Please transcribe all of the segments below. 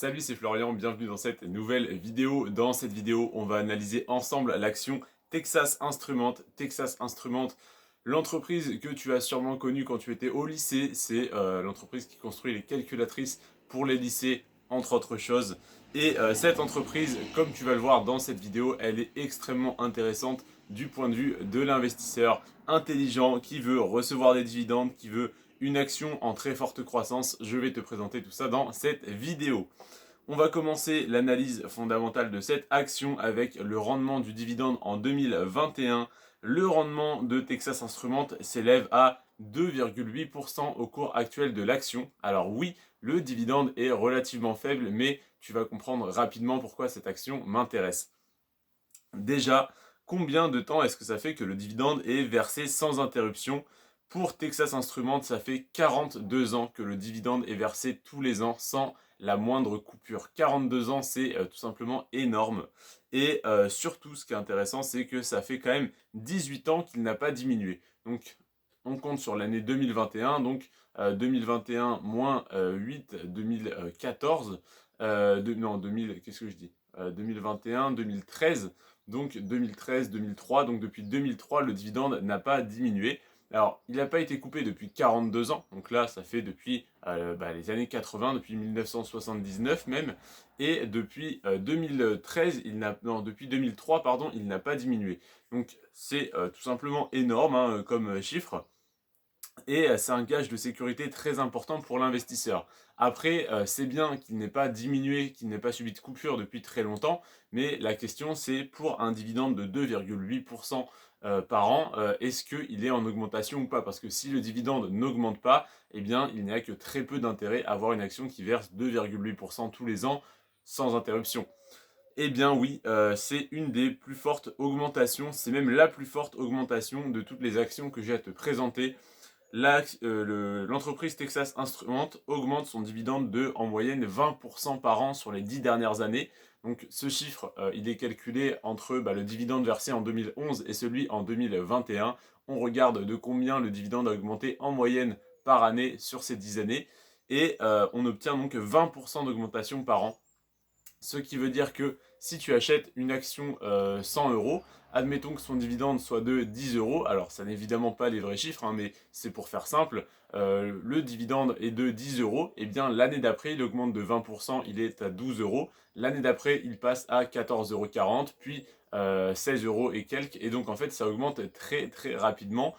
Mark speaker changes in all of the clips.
Speaker 1: Salut, c'est Florian, bienvenue dans cette nouvelle vidéo. Dans cette vidéo, on va analyser ensemble l'action Texas Instruments. Texas Instruments, l'entreprise que tu as sûrement connue quand tu étais au lycée, c'est l'entreprise qui construit les calculatrices pour les lycées, entre autres choses. Et cette entreprise, comme tu vas le voir dans cette vidéo, elle est extrêmement intéressante du point de vue de l'investisseur intelligent qui veut recevoir des dividendes, qui veut une action en très forte croissance. Je vais te présenter tout ça dans cette vidéo. On va commencer l'analyse fondamentale de cette action avec le rendement du dividende en 2021. Le rendement de Texas Instruments s'élève à 2,8% au cours actuel de l'action. Alors oui, le dividende est relativement faible, mais tu vas comprendre rapidement pourquoi cette action m'intéresse. Déjà, combien de temps est-ce que ça fait que le dividende est versé sans interruption? Pour Texas Instruments, ça fait 42 ans que le dividende est versé tous les ans sans la moindre coupure. 42 ans, c'est tout simplement énorme. Et surtout, ce qui est intéressant, c'est que ça fait quand même 18 ans qu'il n'a pas diminué. Donc, on compte sur l'année 2021, donc 2021 moins 8, 2014, non, 2000, qu'est-ce que je dis 2021, 2013, donc 2013, 2003, donc depuis 2003, le dividende n'a pas diminué. Alors, il n'a pas été coupé depuis 42 ans, donc là, ça fait depuis les années 80, depuis 1979 même, et depuis 2013, depuis 2003, pardon, il n'a pas diminué. Donc, c'est tout simplement énorme hein, comme chiffre. Et c'est un gage de sécurité très important pour l'investisseur. Après, c'est bien qu'il n'ait pas diminué, qu'il n'ait pas subi de coupure depuis très longtemps, mais la question c'est pour un dividende de 2,8% par an, est-ce qu'il est en augmentation ou pas? Parce que si le dividende n'augmente pas, eh bien il n'y a que très peu d'intérêt à avoir une action qui verse 2,8% tous les ans sans interruption. Eh bien oui, c'est une des plus fortes augmentations, c'est même la plus forte augmentation de toutes les actions que j'ai à te présenter. L'entreprise Texas Instruments augmente son dividende de en moyenne 20% par an sur les 10 dernières années. Donc ce chiffre, il est calculé entre le dividende versé en 2011 et celui en 2021. On regarde de combien le dividende a augmenté en moyenne par année sur ces 10 années. Et on obtient donc 20% d'augmentation par an. Ce qui veut dire que si tu achètes une action 100 euros, admettons que son dividende soit de 10 euros, alors ça n'est évidemment pas les vrais chiffres, hein, mais c'est pour faire simple, le dividende est de 10 euros, et bien l'année d'après il augmente de 20%, il est à 12 euros, l'année d'après il passe à 14,40 €, puis 16 euros et quelques, et donc en fait ça augmente très très rapidement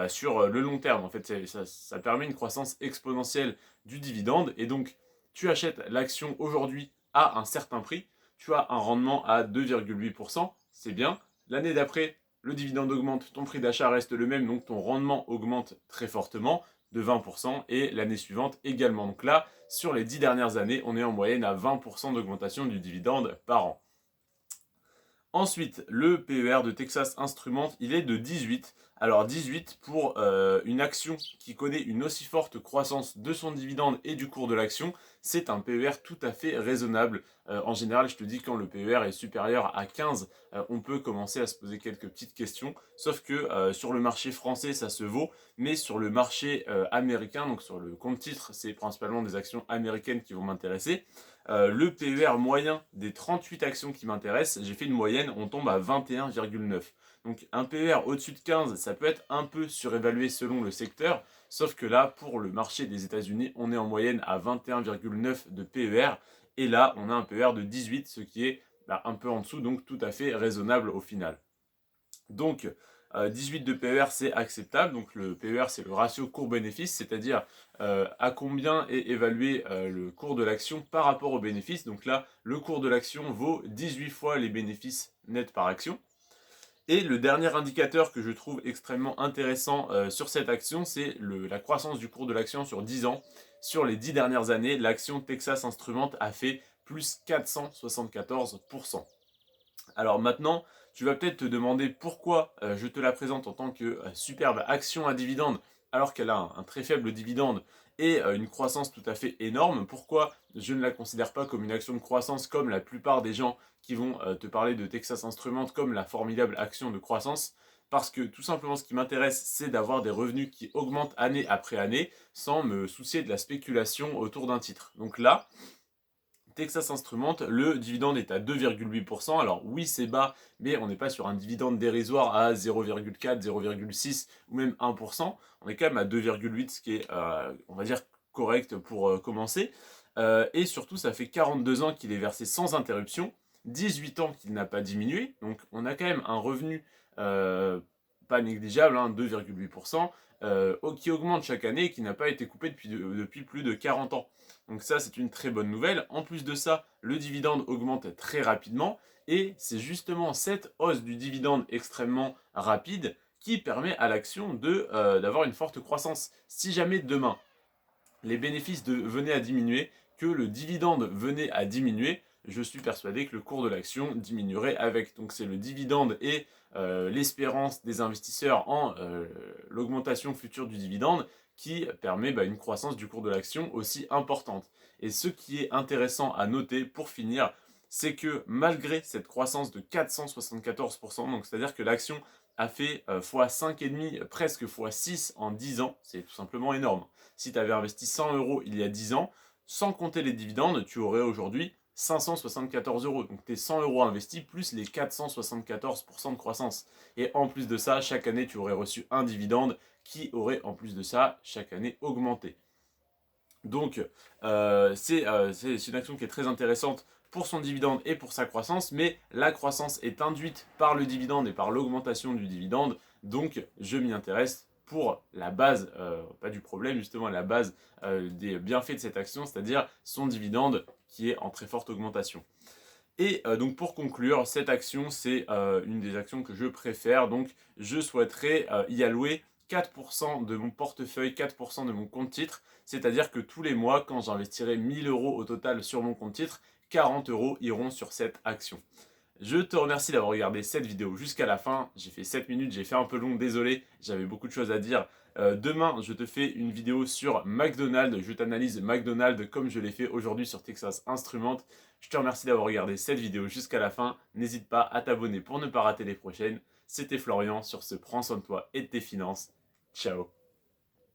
Speaker 1: sur le long terme, en fait ça permet une croissance exponentielle du dividende, et donc tu achètes l'action aujourd'hui à un certain prix, tu as un rendement à 2,8%, c'est bien. L'année d'après, le dividende augmente, ton prix d'achat reste le même, donc ton rendement augmente très fortement de 20%, et l'année suivante également. Donc là, sur les 10 dernières années, on est en moyenne à 20% d'augmentation du dividende par an. Ensuite, le PER de Texas Instruments, il est de 18. Alors 18 pour une action qui connaît une aussi forte croissance de son dividende et du cours de l'action, c'est un PER tout à fait raisonnable. En général, je te dis quand le PER est supérieur à 15, on peut commencer à se poser quelques petites questions. Sauf que sur le marché français, ça se vaut, mais sur le marché américain, donc sur le compte titre, c'est principalement des actions américaines qui vont m'intéresser. Le PER moyen des 38 actions qui m'intéressent, j'ai fait une moyenne, on tombe à 21,9. Donc un PER au-dessus de 15, ça peut être un peu surévalué selon le secteur, sauf que là, pour le marché des États-Unis, on est en moyenne à 21,9 de PER, et là, on a un PER de 18, ce qui est un peu en dessous, donc tout à fait raisonnable au final. Donc 18 de PER c'est acceptable, donc le PER c'est le ratio cours-bénéfice, c'est-à-dire à combien est évalué le cours de l'action par rapport au bénéfice. Donc là le cours de l'action vaut 18 fois les bénéfices nets par action. Et le dernier indicateur que je trouve extrêmement intéressant sur cette action, c'est la croissance du cours de l'action sur 10 ans. Sur les 10 dernières années, l'action Texas Instruments a fait plus 474%. Alors maintenant, tu vas peut-être te demander pourquoi je te la présente en tant que superbe action à dividende alors qu'elle a un très faible dividende et une croissance tout à fait énorme. Pourquoi je ne la considère pas comme une action de croissance comme la plupart des gens qui vont te parler de Texas Instruments comme la formidable action de croissance? Parce que tout simplement ce qui m'intéresse, c'est d'avoir des revenus qui augmentent année après année sans me soucier de la spéculation autour d'un titre. Donc là, Texas Instruments, le dividende est à 2,8%. Alors oui, c'est bas, mais on n'est pas sur un dividende dérisoire à 0,4, 0,6 ou même 1%. On est quand même à 2,8, ce qui est, on va dire, correct pour commencer. Et surtout, ça fait 42 ans qu'il est versé sans interruption, 18 ans qu'il n'a pas diminué. Donc on a quand même un revenu pas négligeable, hein, 2,8%, qui augmente chaque année et qui n'a pas été coupé depuis plus de 40 ans. Donc ça, c'est une très bonne nouvelle. En plus de ça, le dividende augmente très rapidement et c'est justement cette hausse du dividende extrêmement rapide qui permet à l'action d'avoir une forte croissance. Si jamais demain, les bénéfices venaient à diminuer, que le dividende venait à diminuer, je suis persuadé que le cours de l'action diminuerait avec. Donc c'est le dividende et l'espérance des investisseurs en l'augmentation future du dividende qui permet une croissance du cours de l'action aussi importante. Et ce qui est intéressant à noter pour finir, c'est que malgré cette croissance de 474%, donc c'est-à-dire que l'action a fait x5,5, presque x6 en 10 ans, c'est tout simplement énorme. Si tu avais investi 100 euros il y a 10 ans, sans compter les dividendes, tu aurais aujourd'hui 574 euros. Donc tes 100 euros investis plus les 474% de croissance. Et en plus de ça, chaque année, tu aurais reçu un dividende qui aurait en plus de ça chaque année augmenté. Donc c'est une action qui est très intéressante pour son dividende et pour sa croissance, mais la croissance est induite par le dividende et par l'augmentation du dividende, donc je m'y intéresse pour la base, pas du problème justement, la base des bienfaits de cette action, c'est-à-dire son dividende qui est en très forte augmentation. Et donc pour conclure, cette action c'est une des actions que je préfère, donc je souhaiterais y allouer 4% de mon portefeuille, 4% de mon compte titre, c'est-à-dire que tous les mois, quand j'investirai 1000 euros au total sur mon compte titre, 40 euros iront sur cette action. Je te remercie d'avoir regardé cette vidéo jusqu'à la fin. J'ai fait 7 minutes, j'ai fait un peu long, désolé, j'avais beaucoup de choses à dire. Demain, je te fais une vidéo sur McDonald's. Je t'analyse McDonald's comme je l'ai fait aujourd'hui sur Texas Instruments. Je te remercie d'avoir regardé cette vidéo jusqu'à la fin. N'hésite pas à t'abonner pour ne pas rater les prochaines. C'était Florian sur ce Prends soin de toi et de tes finances. Ciao.